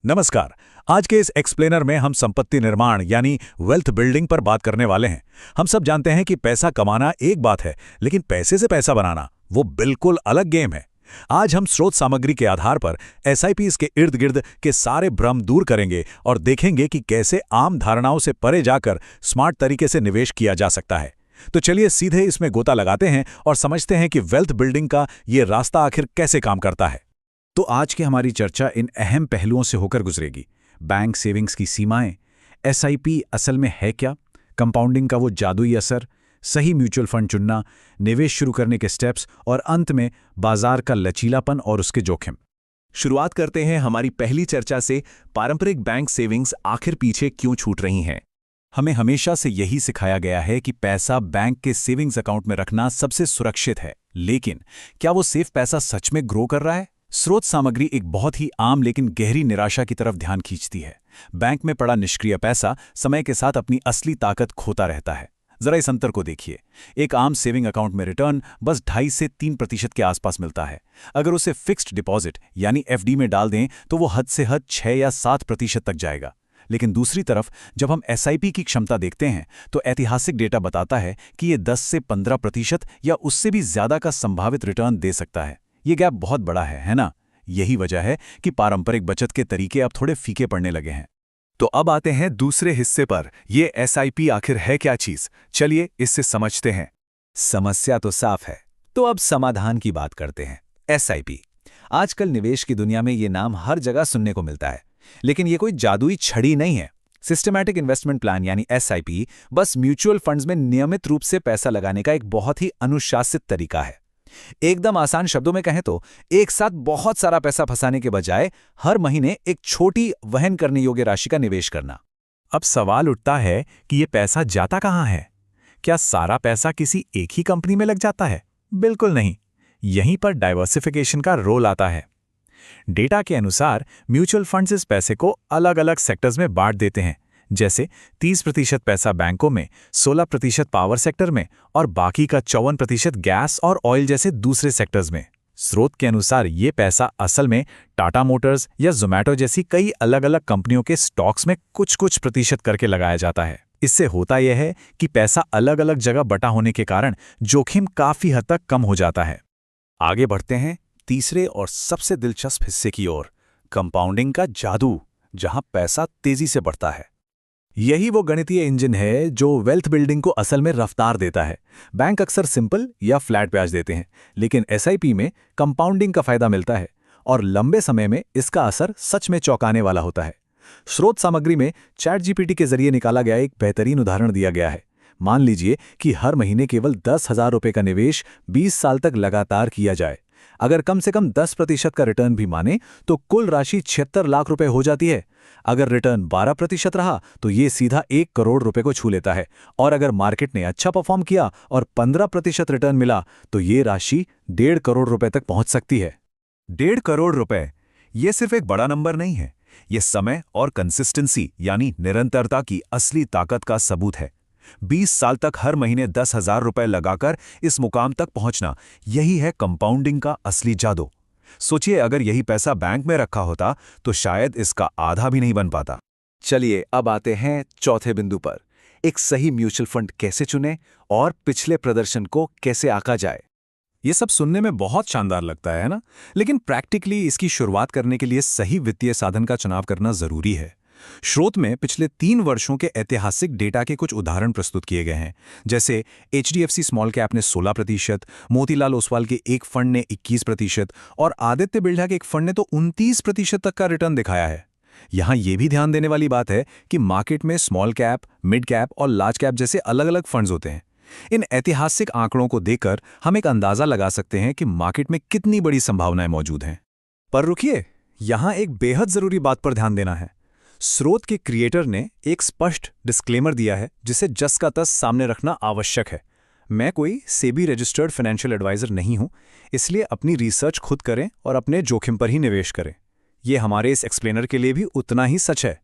नमस्कार। आज के इस एक्सप्लेनर में हम संपत्ति निर्माण यानी वेल्थ बिल्डिंग पर बात करने वाले हैं। हम सब जानते हैं कि पैसा कमाना एक बात है, लेकिन पैसे से पैसा बनाना वो बिल्कुल अलग गेम है। आज हम स्रोत सामग्री के आधार पर एसआईपीज के इर्द गिर्द के सारे भ्रम दूर करेंगे और देखेंगे कि कैसे आम धारणाओं से परे जाकर स्मार्ट तरीके से निवेश किया जा सकता है। तो चलिए सीधे इसमें गोता लगाते हैं और समझते हैं कि वेल्थ बिल्डिंग का ये रास्ता आखिर कैसे काम करता है। तो आज की हमारी चर्चा इन अहम पहलुओं से होकर गुजरेगी। बैंक सेविंग्स की सीमाएं, एसआईपी असल में है क्या, कंपाउंडिंग का वो जादुई असर, सही म्यूचुअल फंड चुनना, निवेश शुरू करने के स्टेप्स और अंत में बाजार का लचीलापन और उसके जोखिम। शुरुआत करते हैं हमारी पहली चर्चा से, पारंपरिक बैंक सेविंग्स आखिर पीछे क्यों छूट रही हैं। हमें हमेशा से यही सिखाया गया है कि पैसा बैंक के सेविंग्स अकाउंट में रखना सबसे सुरक्षित है, लेकिन क्या वो सेफ पैसा सच में ग्रो कर रहा है? स्रोत सामग्री एक बहुत ही आम लेकिन गहरी निराशा की तरफ ध्यान खींचती है। बैंक में पड़ा निष्क्रिय पैसा समय के साथ अपनी असली ताकत खोता रहता है। जरा इस अंतर को देखिए। एक आम सेविंग अकाउंट में रिटर्न बस 2.5 से 3% के आसपास मिलता है। अगर उसे फिक्स्ड डिपॉजिट यानी एफडी में डाल दें तो वो हद से हद 6 या 7% तक जाएगा। लेकिन दूसरी तरफ जब हम एसआईपी की क्षमता देखते हैं तो ऐतिहासिक डेटा बताता है कि ये 10 से 15% या उससे भी ज्यादा का संभावित रिटर्न दे सकता है। ये गैप बहुत बड़ा है ना? यही वजह है कि पारंपरिक बचत के तरीके अब थोड़े फीके पड़ने लगे हैं। तो अब आते हैं दूसरे हिस्से पर। ये एसआईपी आखिर है क्या चीज? चलिए इससे समझते हैं। समस्या तो साफ है, तो अब समाधान की बात करते हैं। एसआईपी। आजकल निवेश की दुनिया में ये नाम हर जगह सुनने को मिलता है, लेकिन ये कोई जादुई छड़ी नहीं है। सिस्टमैटिक इन्वेस्टमेंट प्लान यानी एसआईपी बस म्यूचुअल फंड्स में नियमित रूप से पैसा लगाने का एक बहुत ही अनुशासित तरीका है। एकदम आसान शब्दों में कहें तो एक साथ बहुत सारा पैसा फंसाने के बजाय हर महीने एक छोटी वहन करने योग्य राशि का निवेश करना। अब सवाल उठता है कि ये पैसा जाता कहाँ है? क्या सारा पैसा किसी एक ही कंपनी में लग जाता है? बिल्कुल नहीं। यहीं पर डाइवर्सिफिकेशन का रोल आता है। डेटा के अनुसार म्यूचुअल फंड्स इस पैसे को अलग अलग सेक्टर्स में बांट देते हैं, जैसे 30% पैसा बैंकों में, 16% पावर सेक्टर में और बाकी का 54% गैस और ऑयल जैसे दूसरे सेक्टर्स में। स्रोत के अनुसार ये पैसा असल में टाटा मोटर्स या जोमैटो जैसी कई अलग अलग कंपनियों के स्टॉक्स में कुछ प्रतिशत करके लगाया जाता है। इससे होता यह है कि पैसा अलग अलग जगह बटा होने के कारण जोखिम काफी हद तक कम हो जाता है। आगे बढ़ते हैं तीसरे और सबसे दिलचस्प हिस्से की ओर, कंपाउंडिंग का जादू, जहां पैसा तेजी से बढ़ता है। यही वो गणितीय इंजन है जो वेल्थ बिल्डिंग को असल में रफ्तार देता है। बैंक अक्सर सिंपल या फ्लैट ब्याज देते हैं, लेकिन एसआईपी में कंपाउंडिंग का फायदा मिलता है और लंबे समय में इसका असर सच में चौंकाने वाला होता है। स्रोत सामग्री में चैट जीपीटी के जरिए निकाला गया एक बेहतरीन उदाहरण दिया गया है। मान लीजिए कि हर महीने केवल 10,000 रुपये का निवेश 20 साल तक लगातार किया जाए। अगर कम से कम 10% का रिटर्न भी माने तो कुल राशि 76 लाख रुपए हो जाती है। अगर रिटर्न 12% रहा तो ये सीधा 1 करोड़ रुपए को छू लेता है, और अगर मार्केट ने अच्छा परफॉर्म किया और 15% रिटर्न मिला तो ये राशि 1.5 करोड़ रुपए तक पहुंच सकती है। 1.5 करोड़ रुपए, ये सिर्फ एक बड़ा नंबर नहीं है, ये समय और कंसिस्टेंसी यानी निरंतरता की असली ताकत का सबूत है। 20 साल तक हर महीने 10,000 रुपए लगाकर इस मुकाम तक पहुंचना, यही है कंपाउंडिंग का असली जादू। सोचिए, अगर यही पैसा बैंक में रखा होता तो शायद इसका आधा भी नहीं बन पाता। चलिए अब आते हैं चौथे बिंदु पर, एक सही म्यूचुअल फंड कैसे चुनें और पिछले प्रदर्शन को कैसे आंका जाए। ये सब सुनने में बहुत शानदार लगता है ना, लेकिन प्रैक्टिकली इसकी शुरुआत करने के लिए सही वित्तीय साधन का चुनाव करना जरूरी है। स्रोत में पिछले 3 वर्षों के ऐतिहासिक डेटा के कुछ उदाहरण प्रस्तुत किए गए हैं, जैसे एचडीएफसी स्मॉल कैप ने 16%, मोतीलाल ओसवाल के एक फंड ने 21% और आदित्य बिरला के एक फंड ने तो 29% तक का रिटर्न दिखाया है। यहां यह भी ध्यान देने वाली बात है कि मार्केट में स्मॉल कैप, मिड कैप और लार्ज कैप जैसे अलग अलग फंड्स होते हैं। इन ऐतिहासिक आंकड़ों को देखकर हम एक अंदाजा लगा सकते हैं कि मार्केट में कितनी बड़ी संभावनाएं मौजूद हैं। पर रुकिए, यहां एक बेहद जरूरी बात पर ध्यान देना है। स्रोत के क्रिएटर ने एक स्पष्ट डिस्क्लेमर दिया है जिसे जस का तस सामने रखना आवश्यक है। मैं कोई सेबी रजिस्टर्ड फाइनेंशियल एडवाइजर नहीं हूं, इसलिए अपनी रिसर्च खुद करें और अपने जोखिम पर ही निवेश करें। यह हमारे इस एक्सप्लेनर के लिए भी उतना ही सच है।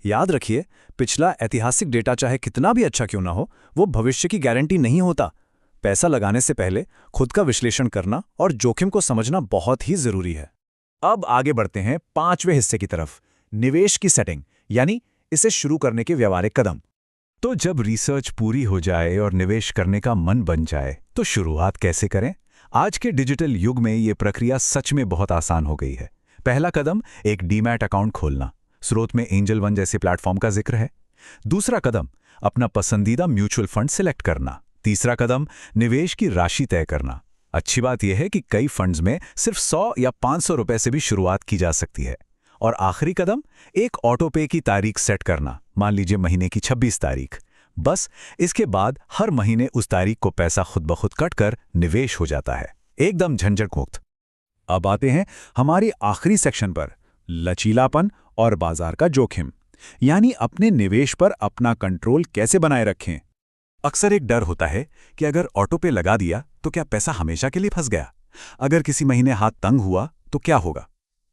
याद रखिए, पिछला ऐतिहासिक डेटा चाहे कितना भी अच्छा क्यों ना हो, वो भविष्य की गारंटी नहीं होता। पैसा लगाने से पहले खुद का विश्लेषण करना और जोखिम को समझना बहुत ही जरूरी है। अब आगे बढ़ते हैं 5वें हिस्से की तरफ, निवेश की सेटिंग, यानी इसे शुरू करने के व्यवहारिक कदम। तो जब रिसर्च पूरी हो जाए और निवेश करने का मन बन जाए तो शुरुआत कैसे करें? आज के डिजिटल युग में ये प्रक्रिया सच में बहुत आसान हो गई है। पहला कदम एक डीमैट अकाउंट खोलना। स्रोत में एंजल वन जैसे प्लेटफॉर्म का जिक्र है। दूसरा कदम अपना पसंदीदा म्यूचुअल फंड सिलेक्ट करना। तीसरा कदम निवेश की राशि तय करना। अच्छी बात यह है कि कई फंड्स में सिर्फ 100 या 500 रुपए से भी शुरुआत की जा सकती है। और आखिरी कदम एक ऑटो पे की तारीख सेट करना, मान लीजिए महीने की 26 तारीख। बस इसके बाद हर महीने उस तारीख को पैसा खुद ब खुद कटकर निवेश हो जाता है, एकदम झंझट मुक्त। अब आते हैं हमारे आखिरी सेक्शन पर, लचीलापन और बाजार का जोखिम, यानी अपने निवेश पर अपना कंट्रोल कैसे बनाए रखें। अक्सर एक डर होता है कि अगर ऑटो पे लगा दिया तो क्या पैसा हमेशा के लिए फंस गया? अगर किसी महीने हाथ तंग हुआ तो क्या होगा?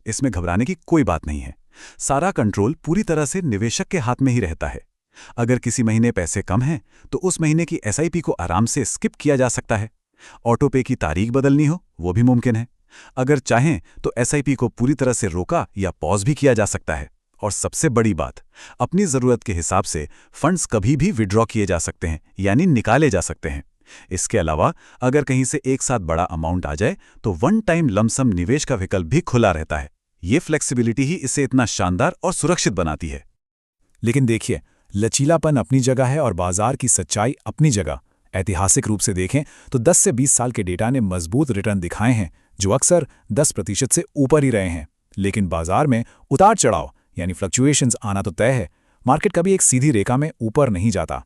इसमें घबराने की कोई बात नहीं है। सारा कंट्रोल पूरी तरह से निवेशक के हाथ में ही रहता है। अगर किसी महीने पैसे कम हैं तो उस महीने की एसआईपी को आराम से स्किप किया जा सकता है। ऑटो पे की तारीख बदलनी हो वो भी मुमकिन है। अगर चाहें तो एसआईपी को पूरी तरह से रोका या पॉज भी किया जा सकता है। और सबसे बड़ी बात, अपनी ज़रूरत के हिसाब से फंड्स कभी भी विड्रॉ किए जा सकते हैं, यानी निकाले जा सकते हैं। इसके अलावा अगर कहीं से एक साथ बड़ा अमाउंट आ जाए तो वन टाइम लमसम निवेश का विकल्प भी खुला रहता है। ये फ्लेक्सिबिलिटी ही इसे इतना शानदार और सुरक्षित बनाती है। लेकिन देखिए, लचीलापन अपनी जगह है और बाजार की सच्चाई अपनी जगह। ऐतिहासिक रूप से देखें तो 10 से 20 साल के डेटा ने मजबूत रिटर्न दिखाए हैं, जो अक्सर 10% से ऊपर ही रहे हैं। लेकिन बाजार में उतार चढ़ाव यानी फ्लक्चुएशंस आना तो तय है। मार्केट कभी एक सीधी रेखा में ऊपर नहीं जाता।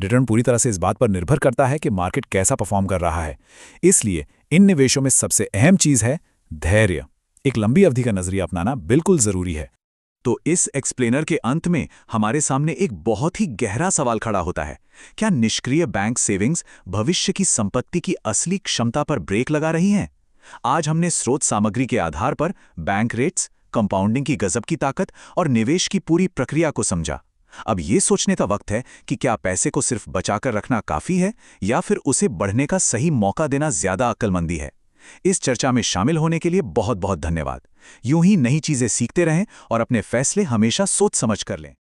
रिटर्न पूरी तरह से इस बात पर निर्भर करता है कि मार्केट कैसा परफॉर्म कर रहा है। इसलिए इन निवेशों में सबसे अहम चीज़ है धैर्य। एक लंबी अवधि का नजरिया अपनाना बिल्कुल जरूरी है। तो इस एक्सप्लेनर के अंत में हमारे सामने एक बहुत ही गहरा सवाल खड़ा होता है। क्या निष्क्रिय बैंक सेविंग्स भविष्य की संपत्ति की असली क्षमता पर ब्रेक लगा रही हैं? आज हमने स्रोत सामग्री के आधार पर बैंक रेट्स, कंपाउंडिंग की गजब की ताकत और निवेश की पूरी प्रक्रिया को समझा। अब ये सोचने का वक्त है कि क्या पैसे को सिर्फ बचाकर रखना काफी है या फिर उसे बढ़ने का सही मौका देना ज्यादा अक्लमंदी है। इस चर्चा में शामिल होने के लिए बहुत बहुत धन्यवाद। यूं ही नई चीजें सीखते रहें और अपने फैसले हमेशा सोच समझ कर लें।